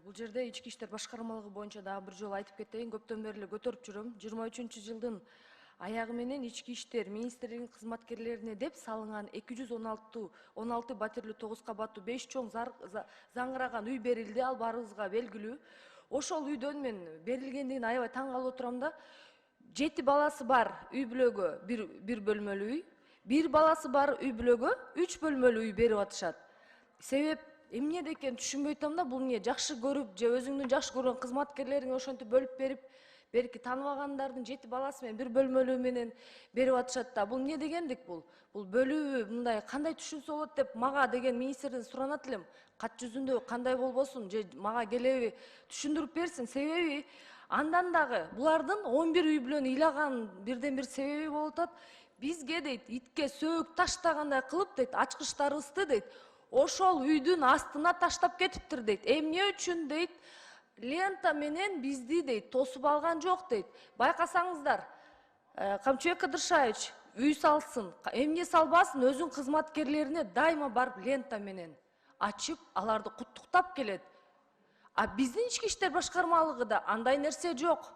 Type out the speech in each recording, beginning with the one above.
Бул жерде ички иштер башкармалыгы боюнча дагы бир жолу айтып кетейин. Көптөн бери эле көтөрүп жүрөм. 23-жылдын аягы менен ички иштер министрлигинин кызматкерлерине деп салынган 216 батирлүү 9 кабаттуу 5 чоң заңыраган үй берилди. Ал баарыбызга белгилүү. Ошол үйдөн мен берилгендигине аябай таң калып отурам да. 7 баласы бар үй бүлөгө бир бөлмөлүү үй, 1 баласы бар үй бүлөгө 3 бөлмөлүү үй берип атышат. Себеп эмне экенин түшүнбөй атам да. Бул эмне жакшы көрүп же өзүңдүн жакшы көргөн кызматкерлериңе ошентип бөлүп берип, берки тааныбагандардын 7 баласы менен 1 бөлмөлүү менен берип атышат да. Бул эмне дегендик бул? Бул бөлүү мындай кандай түшүнсө болот деп мага деген министрден суранат элем. Кат жүзүндө кандай болбосун же мага келеби түшүндүрүп берсин. Себеби андан дагы булардын 11 үй бүлөнү ыйлаган бирден бир себеби болуп атат. Бизге дейт, итке сөөк таштагандай кылып дейт, ачкычтарыбызды дейт, ошол үйдүн астына таштап кетиптир дейт. Эмне үчүн дейт, лента менен бизди дейт тосуп алган жок дейт. Байкасаңыздар, Камчыбек Кыдыршаевич үй салсын, эмне салбасын, өзүнүн кызматкерлерине дайыма барып лента менен ачып, аларды куттуктап келет. А биздин ички иштер башкармалыгы да андай нерсе жок.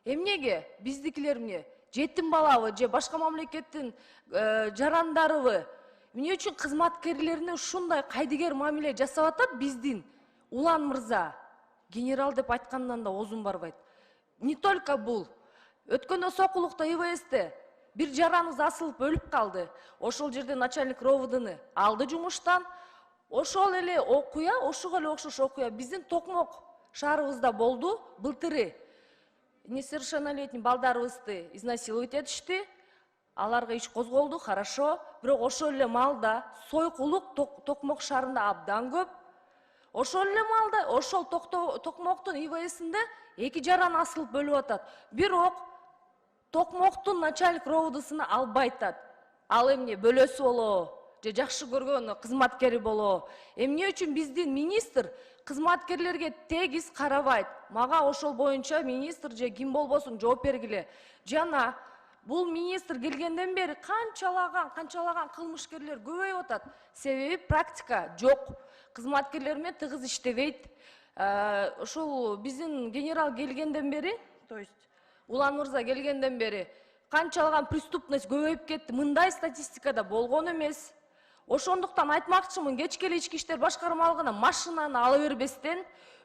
Эмнеге биздикилер эмне? Жетим балабы же башка мамлекеттин жарандарыбы? Эмне үчүн кызматкерлерине ушундай кайдыгер мамиле жасап атат биздин Улан мырза? Генерал деп айткандан да озун барбайт. Не только бул. Өткөндө Сокулукта ИВСте бир жараныбыз асылып өлүп калды. Ошол жерде начальник РОВДны алды жумуштан. Ошол эле окуя, ошого эле окшош окуя биздин Токмок шаарыбызда болду. Былтыры несовершеннолетний балдарыбызды изнасиловать этишти. Аларга иш козголду, хорошо. Бирок ошол эле маалда сойкулук Токмок шаарында абдан көп. Ошол эле маалда ошол Токмоктун ИВСинде 2 жаран асылып өлүп атат. Бирок Токмоктун начальник РОВДсына албай атат. Ал эмне бөлөсү болобу же жакшы көргөн кызматкери болобу? Эмне үчүн биздин министр кызматкерлерге тегиз карабайт? Мага ошол боюнча министр же ким болбосун жооп бергиле. Жана бул министр келгенден бери канчалаган кылмышкерлер көбөйүп атат. Себеби практика жок. Кызматкерлер менен тыгыз иштебейт. Ошол биздин генерал келгенден бери, то есть Улан мырза келгенден бери канчалаган преступность көбөйүп кетти. Мындай статистикада болгон эмес. Ошондуктан айтмакчымын, кечке эле ички иштер башкармалыгына машинаны ала бербестен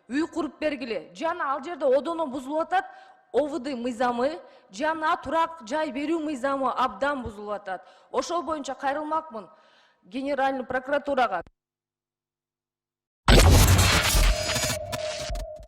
үй куруп бергиле. Жана ал жерде одоно бузулуп атат. ОВД мыйзамы жана турак жай берүү мыйзамы абдан бузулуп атат. Ошол боюнча кайрылмакмын Генеральный прокуратурага.